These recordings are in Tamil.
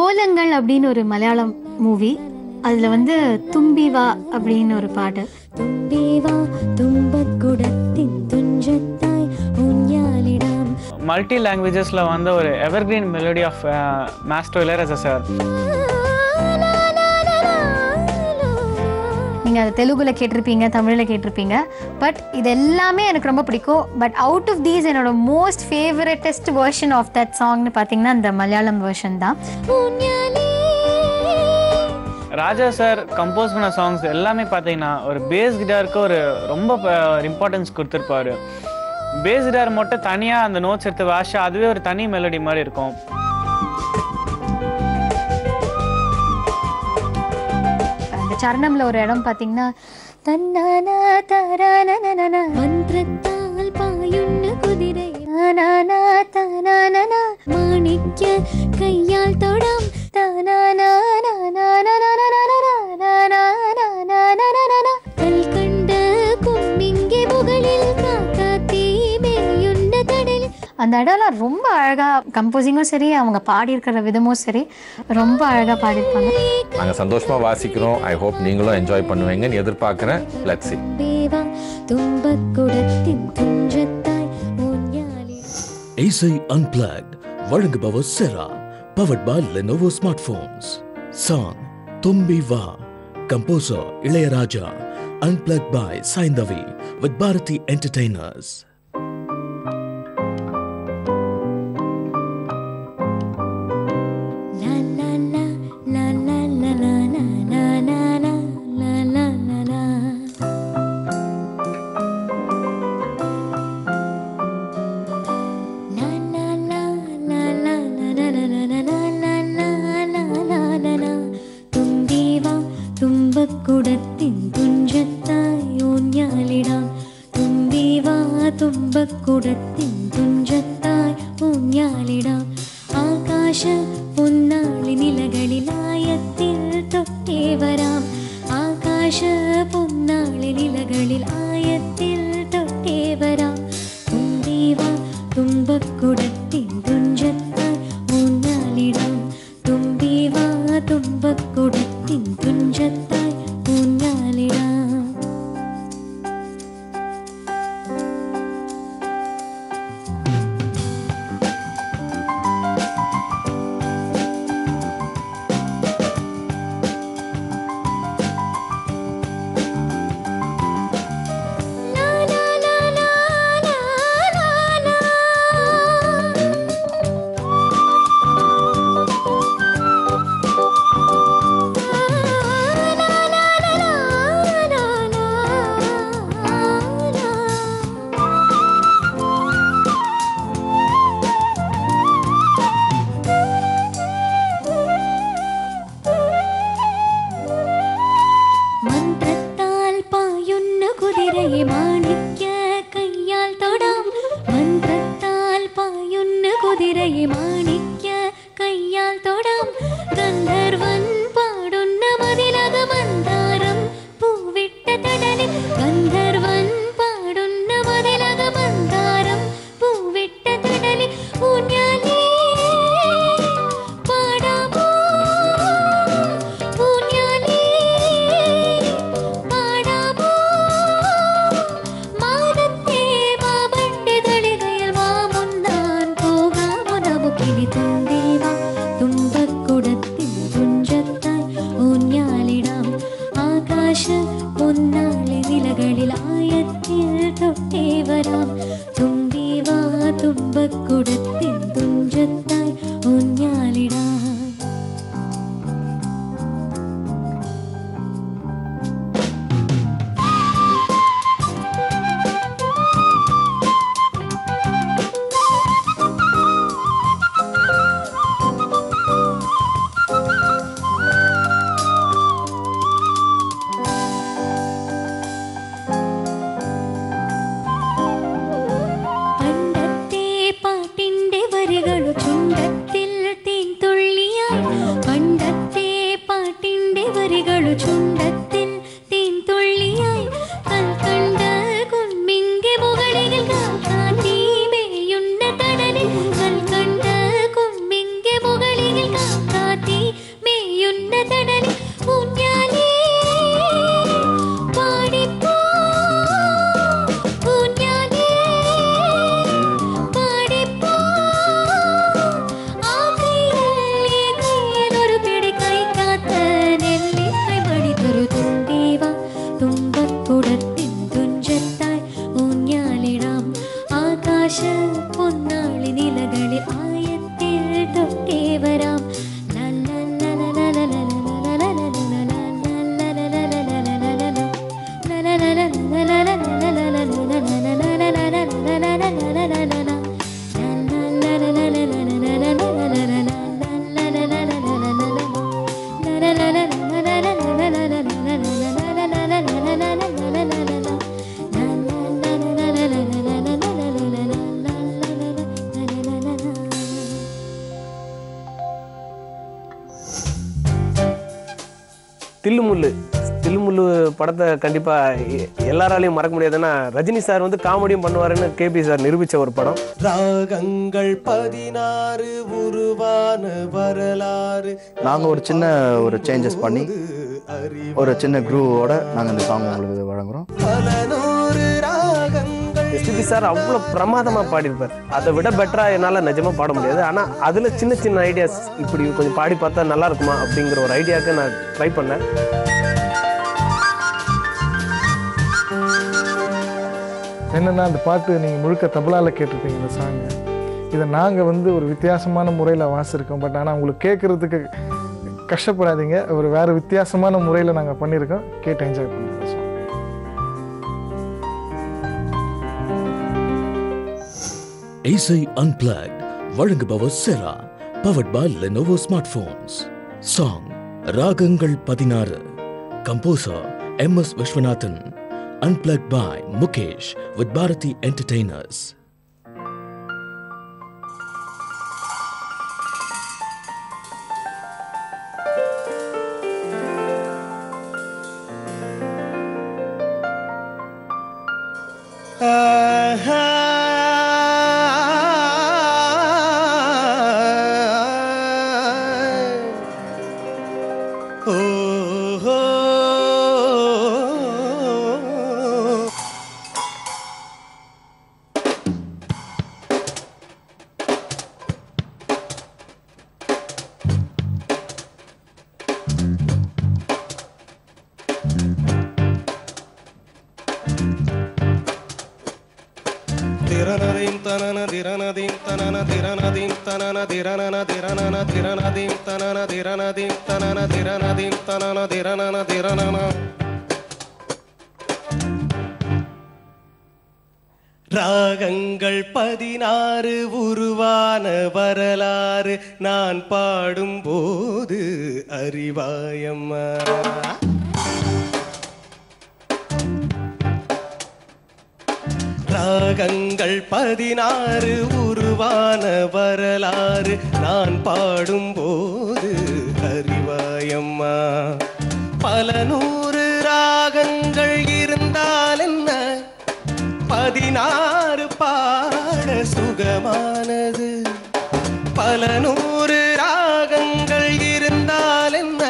ஓலங்கள் அப்படின்னு ஒரு மலையாளம் மூவி, அதுல வந்து தும்பி வா அப்படின்னு ஒரு பாட்டு. தும்பி வா தும்பக்குடத்தின் துஞ்சத்தாய் ஊஞ்ஞாலிடாம். மல்டி லாங்குவேஜஸ்ல வந்து ஒரு evergreen melody of master Ilaiyaraaja sir. நீங்கள் அதை தெலுங்குல கேட்டிருப்பீங்க, தமிழில் கேட்டிருப்பீங்க. பட் இது எல்லாமே எனக்கு ரொம்ப பிடிக்கும். பட் அவுட் ஆஃப் தீஸ் என்னோட மோஸ்ட் ஃபேவரட்டஸ்ட் வெர்ஷன் ஆஃப் தட் சாங்னு பார்த்தீங்கன்னா அந்த மலையாளம் வெர்ஷன் தான். ராஜா சார் கம்போஸ் பண்ண சாங்ஸ் எல்லாமே பார்த்தீங்கன்னா ஒரு பேஸ் கிட்டாருக்கு ஒரு ரொம்ப இம்பார்ட்டன்ஸ் கொடுத்துருப்பாரு. பேஸ் கிட்டார் மட்டும் தனியாக அந்த நோட்ஸ் எடுத்து வாஷா அதுவே ஒரு தனி மெலடி மாதிரி இருக்கும். சரணம்ல ஒரு இடம் பாத்தீங்கன்னா தன்னானா தரானனன மந்திரத்தால் பாயுண்ண குதிரை நானா தனானன மாணிக்ய கையால் தொடம் தனானா கல்கண்ட கும்மிங்கே புகழில் காக்காத்தி மேயுண்ண கடலில். அந்த இடம்லாம் ரொம்ப அழகாக கம்போசிங்கும் சரி, அவங்க பாடியிருக்கிற விதமும் சரி, ரொம்ப அழகாக பாடியிருப்பாங்க. நாங்கள் சந்தோஷமாக வாசிக்கிறோம். ஐ ஹோப் நீங்களும் என்ஜாய் பண்ணுவீங்கன்னு எதிர்பார்க்குறேன். Let's see. இசை அன்பிளக்ட் வழங்குபவர் Cera, powered by Lenovo smart phones. Song தும்பி வா, composer Ilaiyaraaja, unplugged by Saindhavi with Bharathi entertainers. தும்பக்குடத்தின் துஞ்சத்தாய் ஊஞ்ஞாலிடாம். தும்பி வா தும்பக்குடத்தின் துஞ்சத்தாய் ஊஞ்ஞாலிடாம். ஆகாശ പൊന്നാളി നിലകളിൽ ആയത്തിൽ തൊട്ടേ വരാം. ആകാശ പൊന്നാളി നിലകളിൽ ആയത്തിൽ തൊട്ടേ വരാം. തുമ്പി വാ തുമ്പക്കുടത്തിൻ തുഞ്ചത്തായി ഊഞ്ഞാലിടാം. തുമ്പി വാ തുമ്പക്കുടത്തിൻ തുഞ്ചത്തായി ഊഞ്ഞാലിടാം. ചുണ്ട കുടത്തിൻ തുഞ്ചത്തായി ഊഞ്ഞാലിടാം ആകാശ പൊന്നാളി നിലകളിൽ ആയത്തിൽ തൊട്ടേ വരാം தில்லுமுல்லு படத்தை கண்டிப்பாக எல்லாராலையும் மறக்க முடியாதுன்னா ரஜினி சார் வந்து காமெடியும் பண்ணுவாருன்னு கேபி சார் நிரூபித்த ஒரு படம். ராகங்கள் 16 உருவான வரலாறு. நாங்கள் ஒரு சேஞ்சஸ் பண்ணி ஒரு சின்ன குரூவோட நாங்கள் இந்த சாங் உங்களுக்கு வழங்குகிறோம். எஸ்பிபி சார் அவ்வளோ பிரமாதமாக பாடியிருப்பார். அதை விட பெட்டராக என்னால் நிஜமாக பாட முடியாது. ஆனால் அதில் சின்ன சின்ன ஐடியாஸ் இப்படி கொஞ்சம் பாடி பார்த்தா நல்லா இருக்குமா அப்படிங்கிற ஒரு ஐடியாவுக்கு நான் ட்ரை பண்ணேன். என்னென்னா அந்த பாட்டு நீங்கள் முழுக்க தபலாவில் கேட்டிருப்பீங்க இந்த சாங்கு. இதை நாங்கள் வந்து ஒரு வித்தியாசமான முறையில் வாசிருக்கோம். பட் ஆனால் உங்களுக்கு கேட்குறதுக்கு கஷ்டப்படாதீங்க, ஒரு வேறு வித்தியாசமான முறையில் நாங்கள் பண்ணியிருக்கோம். கேட்டு என்ஜாய் பண்ணுங்க. இசை அன்பிளக்ட் வழங்குபவர் Cera, powered by Lenovo smart phones. Song ராகங்கள் 16, composer MS Viswanathan. Unplugged by Mukesh with Bharati Entertainers. ராகங்கள் 16 உருவான வரலாறு நான் பாடும்போது அறிவாயம்மா. ராகங்கள் 16 உருவான வரலாறு நான் பாடும்போது அறிவாயம்மா. பல 100 ராகங்கள் இருந்தால் என்ன, 16 பாட சுகமானது. பல 100 ராகங்கள் இருந்தால் என்ன,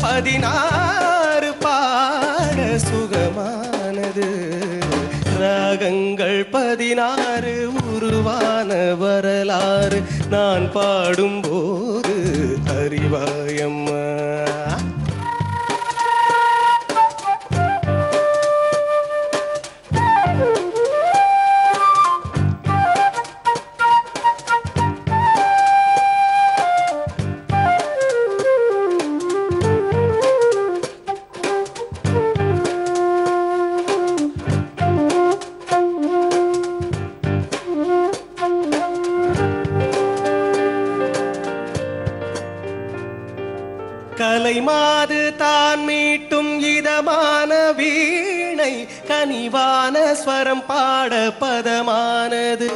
16 பாட சுகமானது. ராகங்கள் 16 உருவான வரலாறு நான் பாடும்போது அறிவாயம்மா. கலைமாது தான் மீட்டும் இதமான வீணை, கனிவான ஸ்வரம் பாட பதமானது.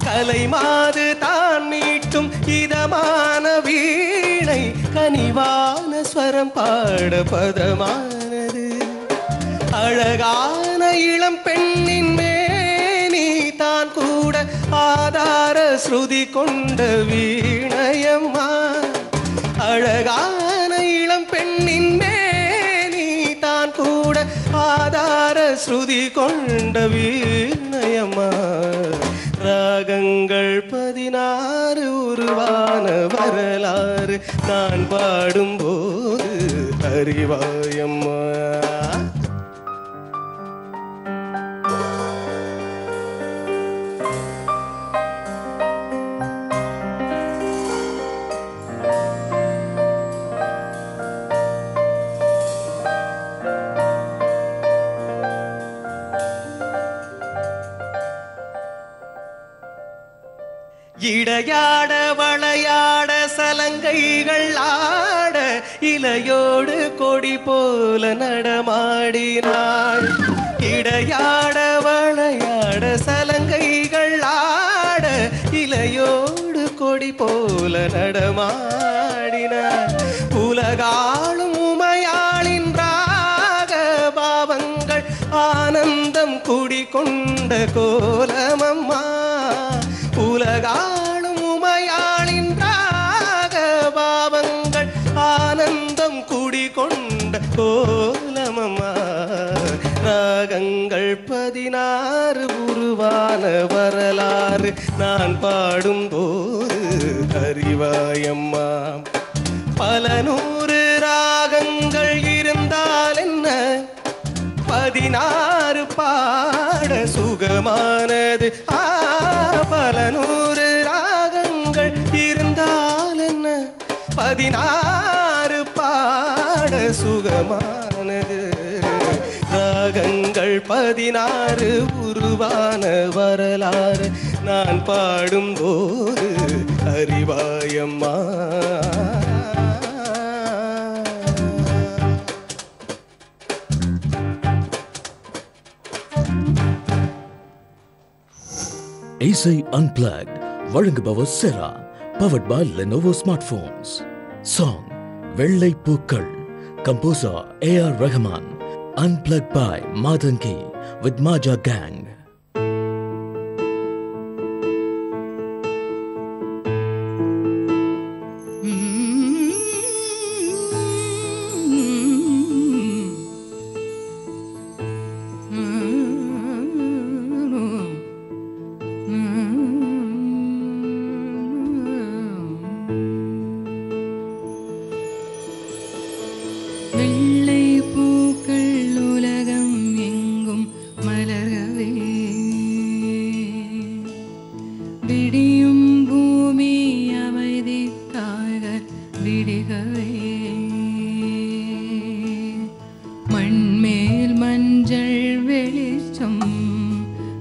கலைமாது தான் மீட்டும் இதமான வீணை, கனிவான ஸ்வரம் பாட பதமானது. அழகான இளம் பெண்ணின் மேனி தான் கூட ஆதார ஸ்ருதி கொண்ட வீணையம்மா. அழகான இளம் பெண்ணின் மேனி தான் கூட ஆதார ஸ்ருதி கொண்ட வீணையம்மா. ராகங்கள் 16 உருவான வரலாறு நான் பாடும்போது அறிவாயம்மா. இடையாட வளையாட சலங்கைகள் ஆட இலையோடு கொடி போல நடமாடினாள். இடையாட வளையாட சலங்கைகள் ஆட இலையோடு கொடி போல நடமாடினாள். உலகாளும் உமையாளின் ராக பாவங்கள் ஆனந்தம் குடிகொண்ட கோலமம்மா. உலகாளும் உமையாளின் ராக பாவங்கள் ஆனந்தம் குடிகொண்ட கோலமம்மா. ராகங்கள் 16 உருவான வரலாறு நான் பாடும் போது அறிவாயம்மா. பல 100 ராகங்கள் இருந்தால் என்ன, 16 பாட சுகமானது. பல 100 ராகங்கள் இருந்தால் என்ன, 16 பாட சுகமானது. ராகங்கள் 16 உருவான வரலாறு நான் பாடும் போது அறிவாயம்மா. இசை அன்பிளக்ட் வழங்குபவர் Cera, powered by Lenovo smart phones. Song வெள்ளை பூக்கள், composer A.R. Rahman, unplugged by Mathangi with மாஜா கேங். வெள்ளை பூக்கள் உலகம் எங்கும் மலரவே, விடியும் பூமி அமைதிக்காக விடிகவே, மண்மேல் மஞ்சள் வெளிச்சம்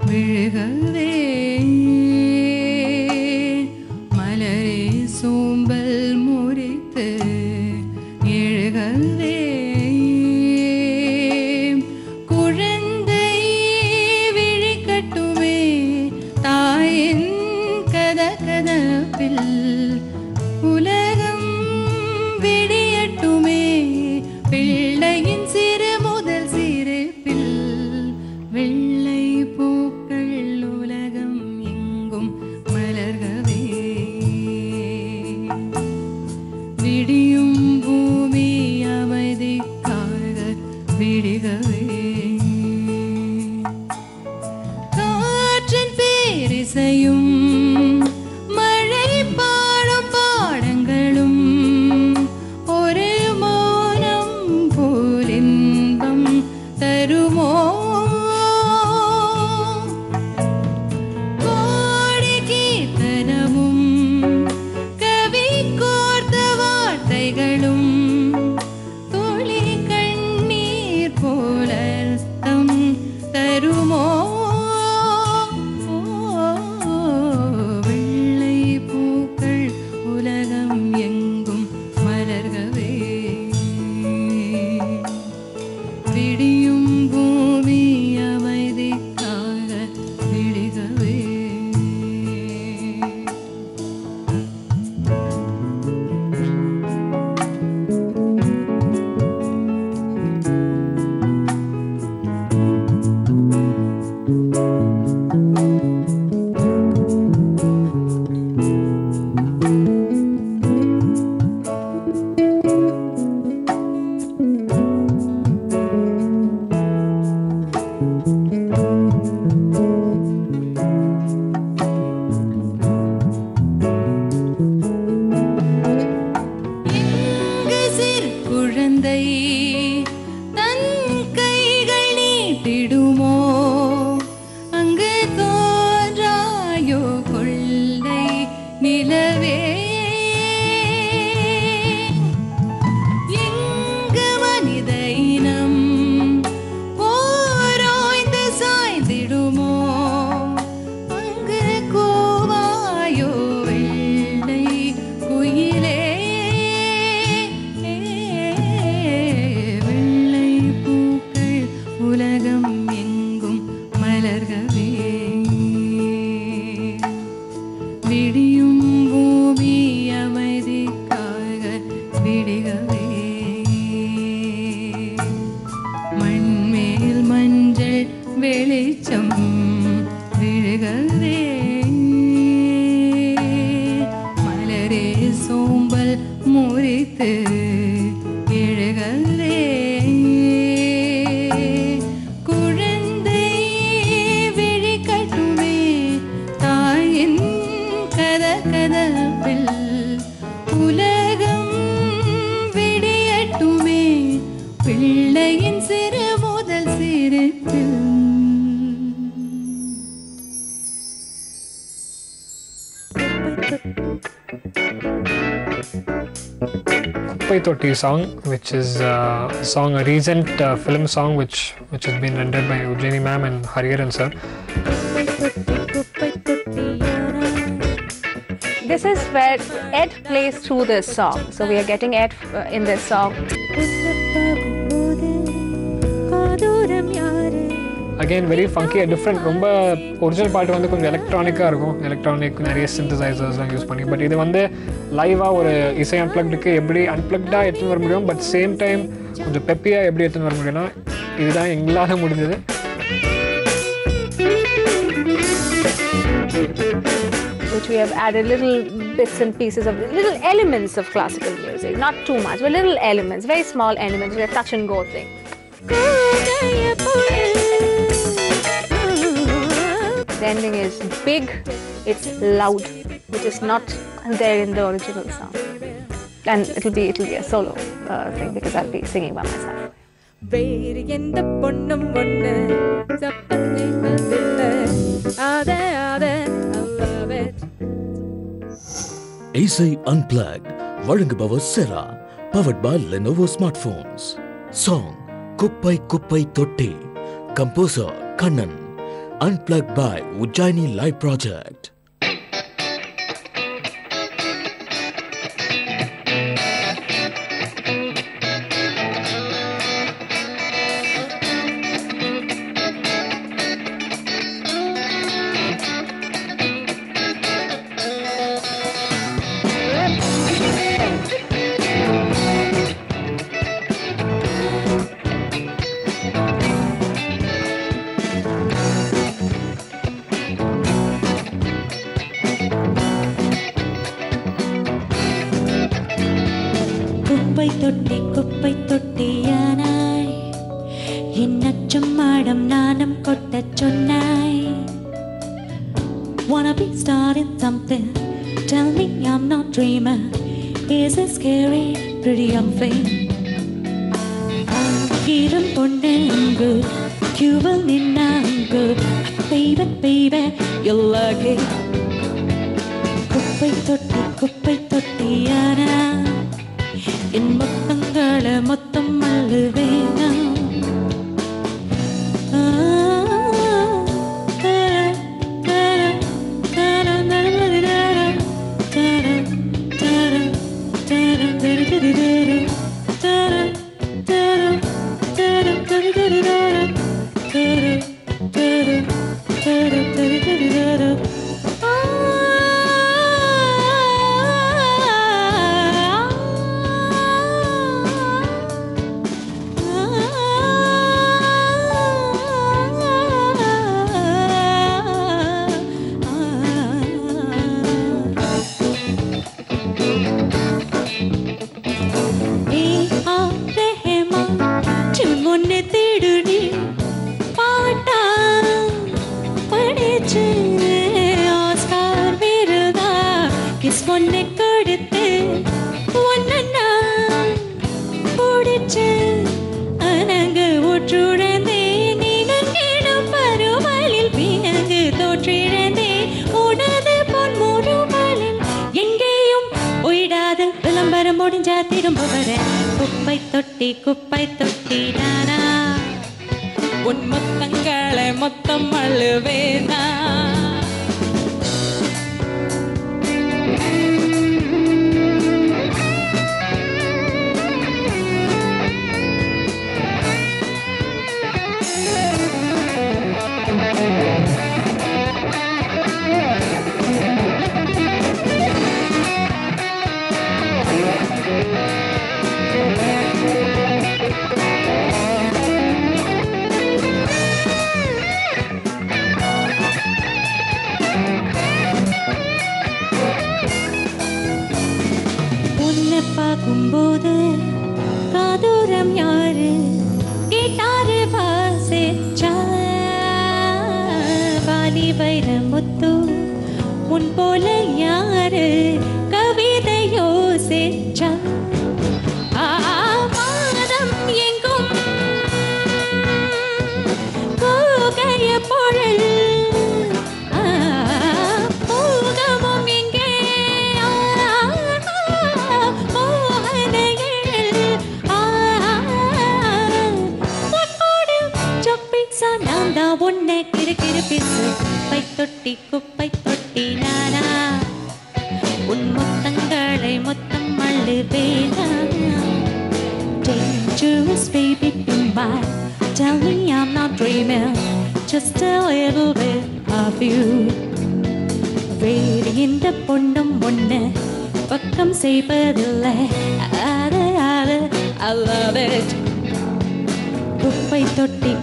விழுகவே, மலரே சோம்பல் முறித்து எழுகவே, குழந்தை விழிக்கட்டுமே தாயின் கதகதப்பில், உலகம் விடியட்டுமே பிள்ளையின் சிறு முதல் சிரிப்பில். இதயத்தில். Kuppai Totti song, which is a recent film song which has been rendered by Ujjani ma'am and Hariharan sir. This is where Ed plays through this song. So we are getting Ed in this song. Again, very funky and different. ரொம்ப ஒரிஜினல் பாட்டு வந்து கொஞ்சம் எலக்ட்ரானிக்காக இருக்கும். எலக்ட்ரானிக் நிறைய சிந்தசைசர்ஸ்லாம் யூஸ் பண்ணி. பட் இது வந்து லைவாக ஒரு இசை அன்பிளக்டுக்கு எப்படி அன்பிளக்டாக எடுத்துன்னு வர முடியும், பட் சேம் டைம் கொஞ்சம் பெப்பியாக எப்படி எடுத்துன்னு வர முடியும்னா இதுதான் எங்களால் முடிஞ்சது. Which we have added little bits and pieces of little elements of classical music, not too much, but little elements, very small elements, a touch and go thing. The ending is big, it's loud, which is not there in the original song, and it'll be a solo thing because I'll be singing by myself. இசை அன்பிளக்ட் வழங்குபவர் Cera, powered by Lenovo smart phones. Song குப்பை குப்பை தொட்டி, composer Kannan, unplugged by Ujjayini live project. குப்பை தொட்டியானாய், என் அச்சம் மாடம் நாணம் கொட்டச் சொன்னாய். Wanna be starting something, tell me I'm not dreaming. Is it scary, pretty unfair? ஆயிரம் பொண்ணுங்கு கியூவல் நின்னாங்கு, baby baby you're lucky. குப்பை தொட்டியானாய், என் மொத்தங்களை மொத்தம் அள்ளுவேனா. குப்பை தொட்டி நானா, உன் மொத்தங்களை மொத்தம் அள்ளுவேனா. பார்க்கும்போது காதூரம் யாரு கேட்டாரு வாசிச்சா, வாலி வைர முத்து உன் போல யாரு கவிதை யோசிச்சா. மாதம் எங்கும் பேசா நான் தான் ஒன்ன கிறு பேசு குப்பை தொட்டி நானா உன் மொத்தங்களை மொத்தம் அள்ளு வேண்டாம் dangerous baby goodbye tell me I'm not dreaming just a little bit of you வேறு இந்த பொண்ணும் ஒன்று பக்கம் செய்வதில்லை I love it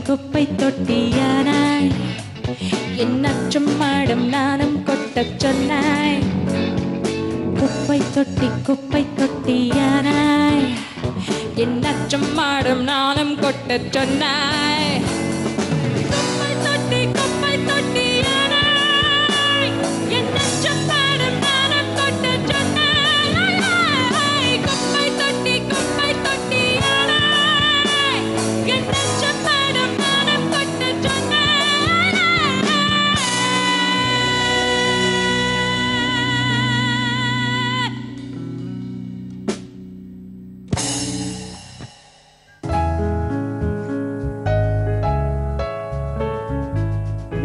குப்பை தொட்டியானாய் என்னாச்சும் மாடம் நானும் கொட்டச் சொன்னாய் குப்பை தொட்டியானாய் என்னாச்சும் மாடம் நானும் கொட்டச் சொன்னாய் குப்பை தொட்டியானாய் என்னாச்சும் மாடம் நானும் கொட்டச் சொன்னாய் குப்பை தொட்டியானாய் என்னாச்சும் மாடம் நானும் கொட்டச் சொன்னாய்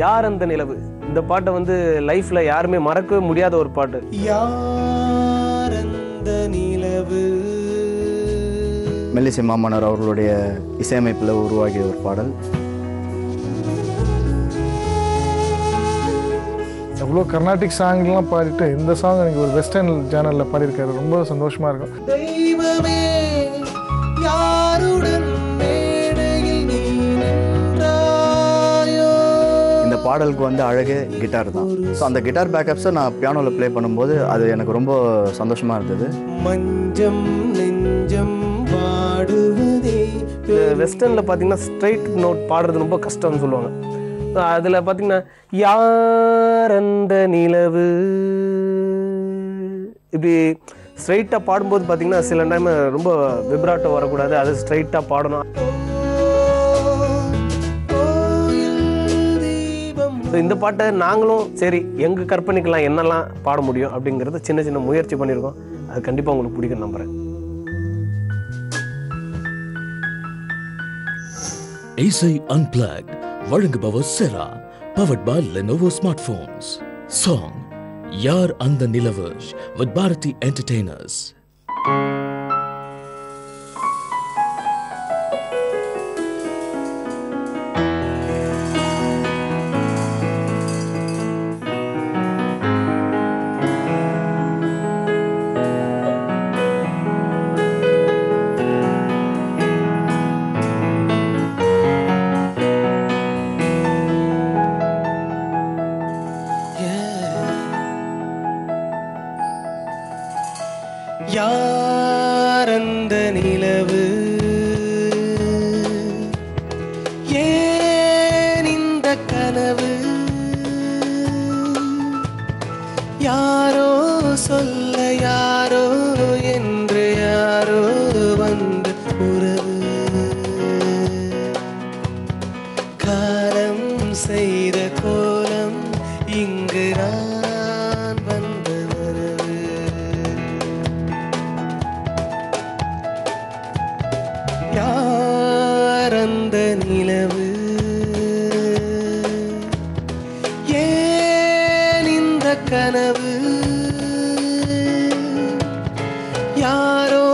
யார் அந்த நிலவு இந்த பாட்டை வந்து லைஃப்ல யாருமே மறக்கவே முடியாத ஒரு பாட்டு. யார் அந்த நிலவு மெல்லிசை மாமன்னர் அவர்களுடைய இசையமைப்பில் உருவாகிய ஒரு பாடல். எவ்வளோ கர்நாடிக் சாங்லாம் பாடிட்டு இந்த சாங் எனக்கு ஒரு வெஸ்டர்ன் ஜேனலில் பாடியிருக்காரு. ரொம்ப சந்தோஷமா இருக்கும். தெய்வமே யாருடன் இந்த பாடலுக்கு வந்து அழகு கிட்டார் தான். ஸோ அந்த கிட்டார் பேக்கப்ஸை நான் பியானோவில் ப்ளே பண்ணும்போது அது எனக்கு ரொம்ப சந்தோஷமாக இருந்தது. மஞ்சம் நெஞ்சம் பாடுவதே வெஸ்டர்னில் பார்த்தீங்கன்னா ஸ்ட்ரைட் நோட் பாடுறது ரொம்ப கஷ்டம்னு சொல்லுவாங்க. அதில் பார்த்தீங்கன்னா யார் அந்த நிலவு இப்படி ஸ்ட்ரைட்டாக பாடும்போது பார்த்தீங்கன்னா சில டைம் ரொம்ப விப்ராட்டோ வரக்கூடாது, அது ஸ்ட்ரைட்டாக பாடணும். இந்த பாட்டை நாங்களும் சரி எங்கள் கற்பனைக்கெல்லாம் என்னெல்லாம் பாட முடியும் அப்படிங்கிறத சின்ன சின்ன முயற்சி பண்ணியிருக்கோம். அது கண்டிப்பாக உங்களுக்கு பிடிக்கும் நம்புகிறேன். இசை அன்பிளக்ட் வழங்குபவர் Cera, powered by Lenovo smart phones. Song யார் அந்த நிலவு வித் பாரதி என்டர்டெய்னர்ஸ். யார் அந்த நிலவு ஏன் இந்த கனவு யாரோ சொல்ல யாரோ என்று யாரோ வந்து உறவு காலம் செய்த கோலம் இங்கு நான் வந்த வரவு யார் அந்த நிலவு ஏன் இந்த கனவு யாரோ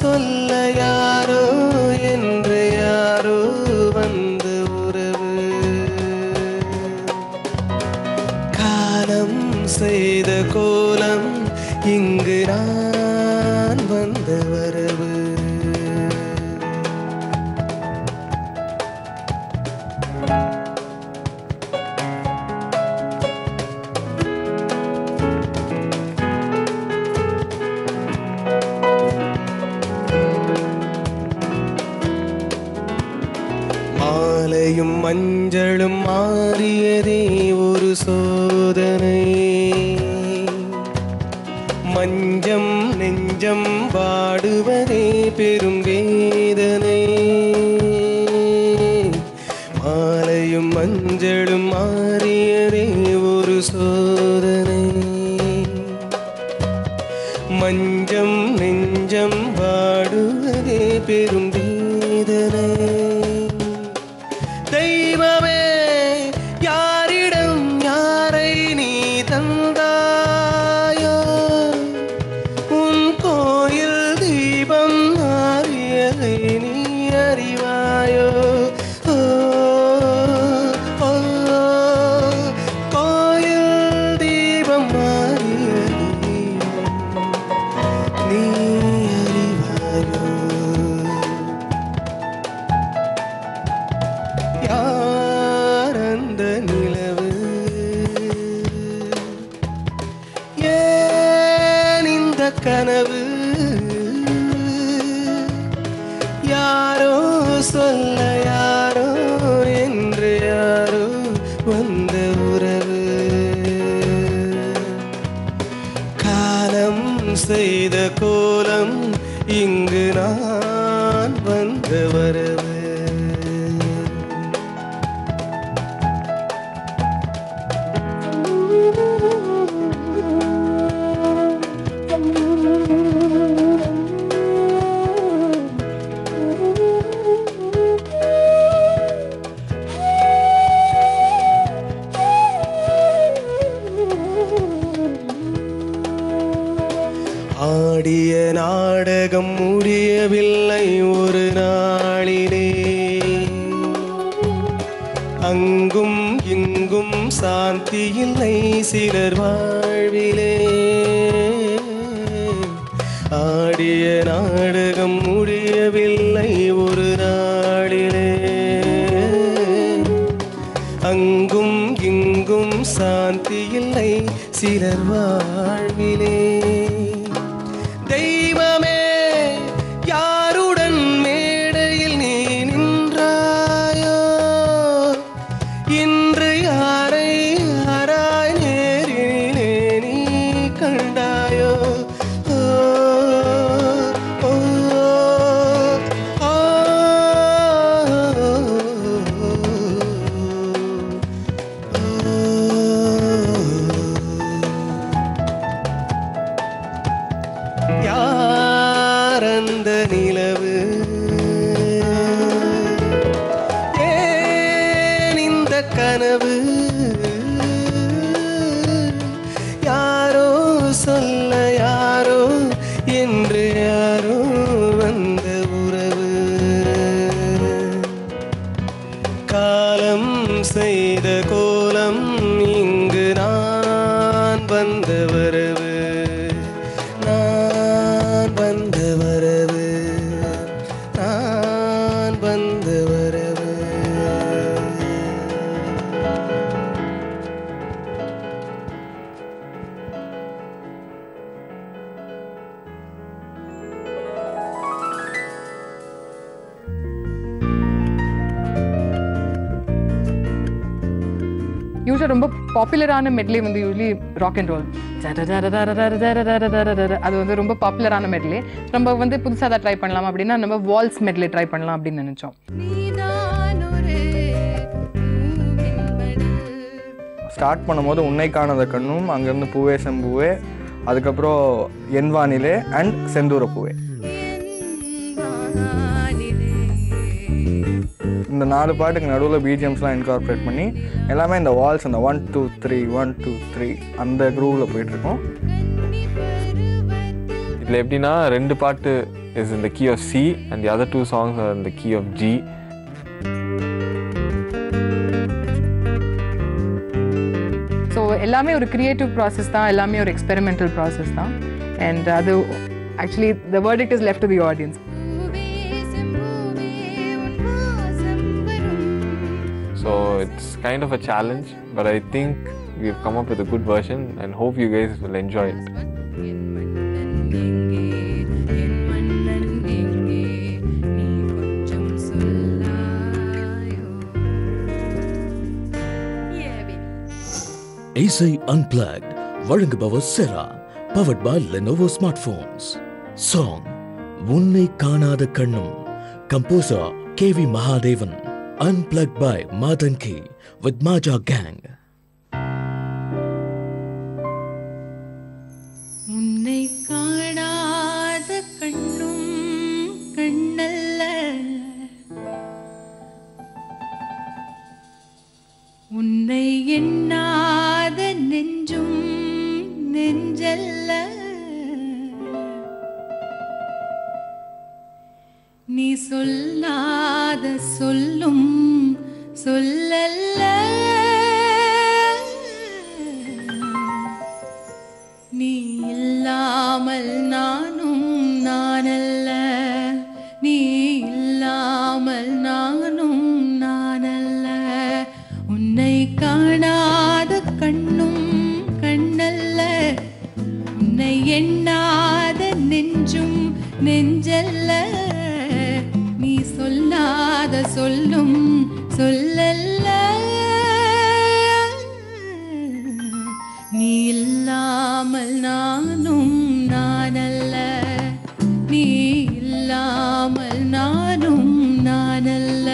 சொல்ல யாரோ என்று யாரோ வந்து உறவு காலம் செய்த கோலம் இங்கு நான் வந்த வரவு மாலையும் மஞ்சளும் மாறியதே ஒரு சோதனை மஞ்சம் நெஞ்சம் வாடுவதே பெரும் வேதனை மாலையும் மஞ்சளும் மாறியதே ஒரு சோதனை மஞ்சம் நெஞ்சம் வாடுவதே பெரும் வேதனை தெய்வமே யாரிடம் யாரை நீ தந்தாயோ உன் கோயில் தீபம் மாறியதை நீ அறிவாயோ கோயில் தீபம் மாறியதை நீ அறிவாயோ யார் அந்த நிலவு ஏன் இந்த கனவு யாரோ சொல்ல யாரோ என்று யாரோ வந்த உறவு காலம் செய்த கோலம் இங்கு நான் வந்த வரவு ஆடிய நாடகம் முடியவில்லை ஒரு நாளிலே அங்கும் இங்கும் சாந்தி இல்லை சிலர் வாழ்விலே ஆடிய நாடகம் முடியவில்லை ஒரு நாளிலே அங்கும் இங்கும் சாந்தி இல்லை சிலர் வாழ்விலே தெய்வமே யாருடன் மேடையில் நீ நின்றாயோ இன்று யாரை யாராய் நேரிலே நீ கண்டாயோ யாரந்த நிலவு ஏன் இந்த கனவு யாரோ சொல்ல யாரோ என்று யாரோ வந்த உறவு காலம் செய்த கோலம் இங்கு நான் வந்த வரவு நான் வந்த வரவு நான் வந்த வரவு யூஸ்வலாக ரொம்ப பாப்புலரான மெட்லே வந்து யூஸ்வலி ராக் அண்ட் ரோல் அது வந்து ரொம்ப பாப்புலரான மெட்லே நம்ம வந்து புதுசாக அதை ட்ரை பண்ணலாம் அப்படின்னா நம்ம வால்ஸ் மெட்லே ட்ரை பண்ணலாம் அப்படின்னு நினச்சோம். ஸ்டார்ட் பண்ணும்போது உன்னை காணாத கண்ணும் அங்கேருந்து பூவே செம்பூவே அதுக்கப்புறம் என் வானிலே அண்ட் செந்தூர பூவே இந்த 4 பாட்டுக்கு நடுவில் பிஜிஎம்ஸ்லாம் இன்கார்பரேட் பண்ணி எல்லாமே இந்த வால்ஸ் அந்த 1 2 3 1 2 3 அந்த க்ரூவில் போயிட்டுருக்கோம். இதில் எப்படின்னா 2 பாட்டு is in the key of C and the other 2 songs are in the key of G. So எல்லாமே ஒரு க்ரியேட்டிவ் ப்ராசஸ் தான், எல்லாமே ஒரு எக்ஸ்பெரிமெண்டல் ப்ராசஸ் தான். அண்ட் அது actually the verdict is left to the audience. So it's kind of a challenge, but I think we've come up with a good version and hope you guys will enjoy it. இசை Unplugged வழங்குபவர் செரா, powered by Lenovo Smartphones. Song உன்னை காணாத கண்ணும், composer KV Mahadevan. Unplugged by Madanki with Maja Gang. உன்னை காணாத கண்ணும் கண்ணல்ல உன்னை எண்ணாத நெஞ்சும் நெஞ்சல்ல, நீ சொல்லாத சொல்லும் சொல்லல்ல, நீ இல்லாமல் நானும் நானல்ல, நீ இல்லாமல் நானும் நானல்ல, உன்னை காணாத கண்ணும் கண்ணல்ல, உன்னை எண்ணாத நெஞ்சும் நெஞ்சல்ல, நீ சொல்லாத சொல்லும் சொல்லல்ல, நீ இல்லாமல் நானும் நானல்ல, நீ இல்லாமல் நானும் நானல்ல.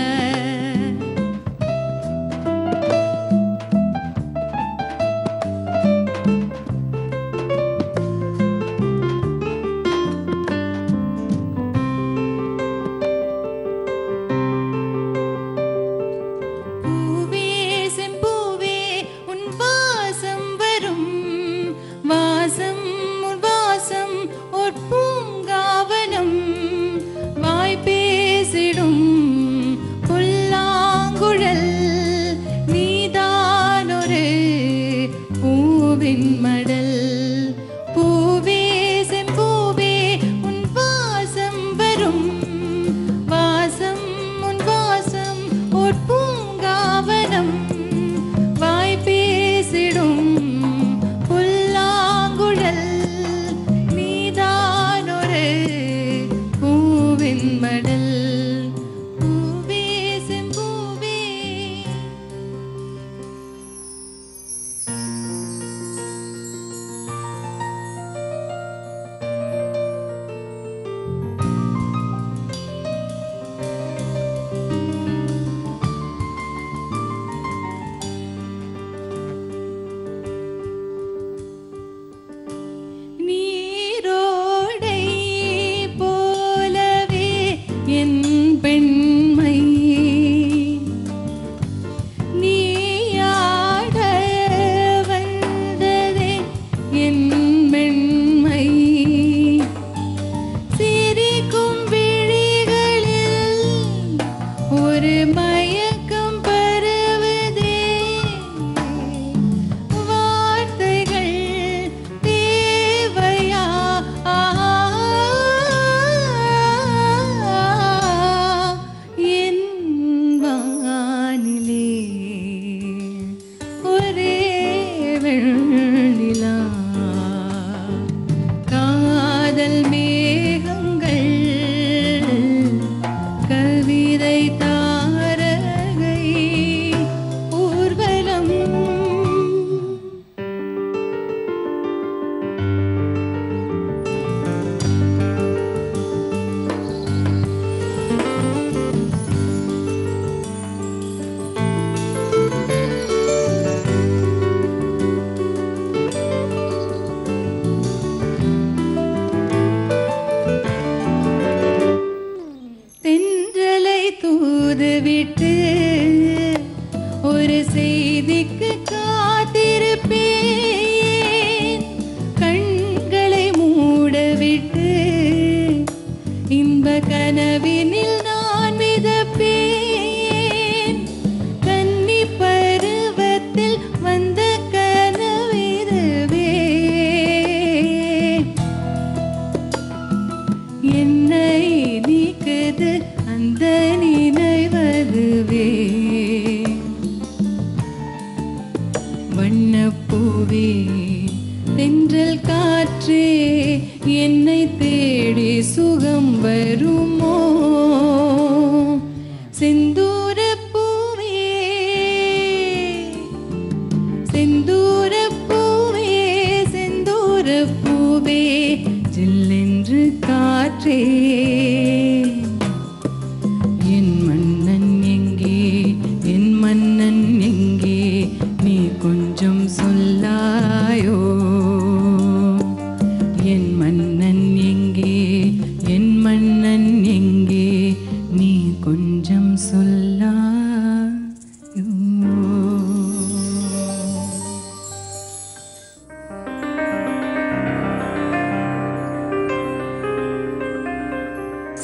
கொஞ்சம் சொல்லாயோ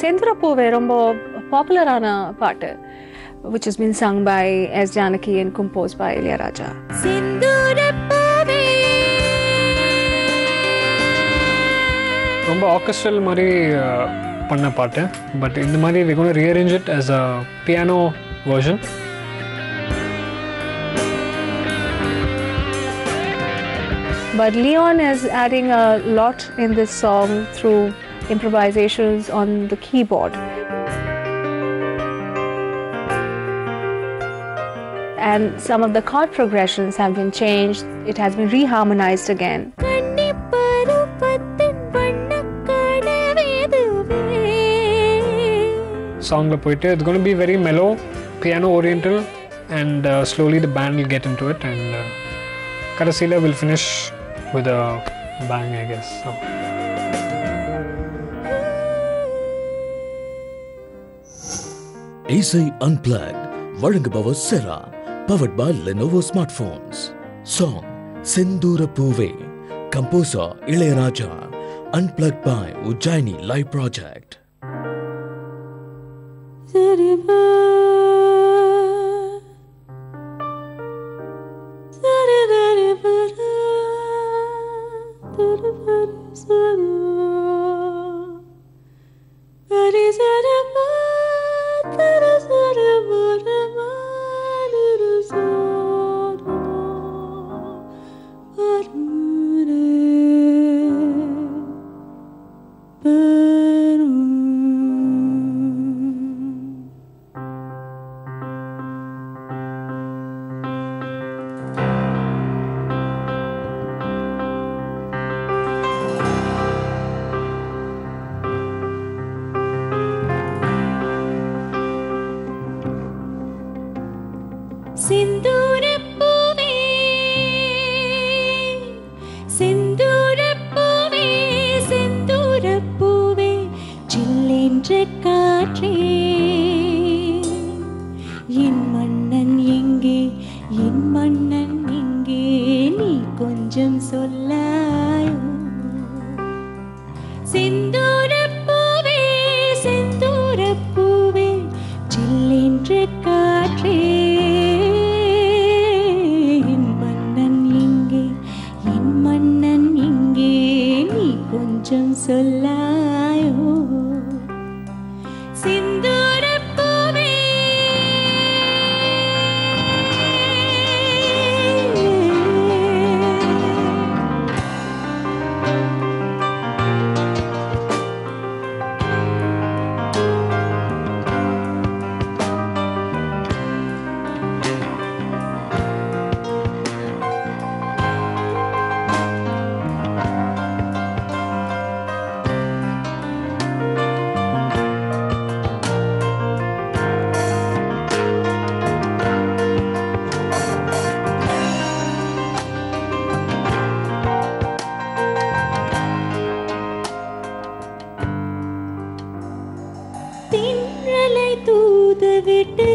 செந்துரப்பூவே ரொம்ப பாப்புலரான பாட்டு, which has been sung by S. Janaki and composed by Ilayaraja. ரொம்ப ஆர்கெஸ்ட்ரல் மாதிரி பண்ண பாட்டு. பட் இந்த மாதிரி we're going to rearrange it as a piano version. But Leon is adding a lot in this song through improvisations on the keyboard. And some of the chord progressions have been changed. It has been reharmonized again. Song la poite, it's going to be very mellow, piano oriental, and slowly the band will get into it, and Karasila will finish with a bang, I guess. So. இசை Unplugged வழங்குபவர் செரா, powered by Lenovo Smartphones. Song செந்தூர பூவே, composer Ilaiyaraaja, Unplugged by Ujjaini Live Project. Senthoorapoove Senthoorapoove Senthoorapoove சில்லென்ற காற்றே என் மன்னன் எங்கே என் மன்னன் எங்கே நீ கொஞ்சம் சொல்லாயோ செந்தூரப்பூவே செந்தூரப்பூவே சில்லென்ற காற்றே கொஞ்சம் சொல்லாயோ செந்தூரப்பூவே விட்டு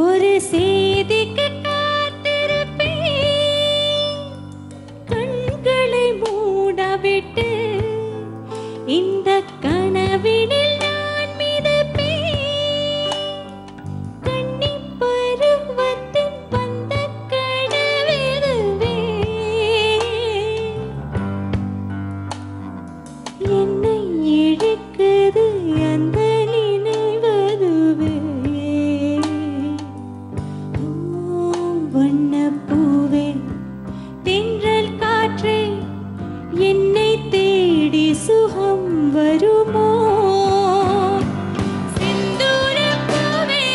ஒரு செய்திக்கு காத்திருப்பேன் கண்களை மூடவிட்டு இந்த கனவினில் நான் மிதப்பேன் கண்ணி பருவத்தின் வந்த கனவிதுவே என்னை இழுக்குது அந்த வண்ணப்பூவே தென்றல் காற்றே என்னை தேடி சுகம் வருமோ செந்தூரப்பூவே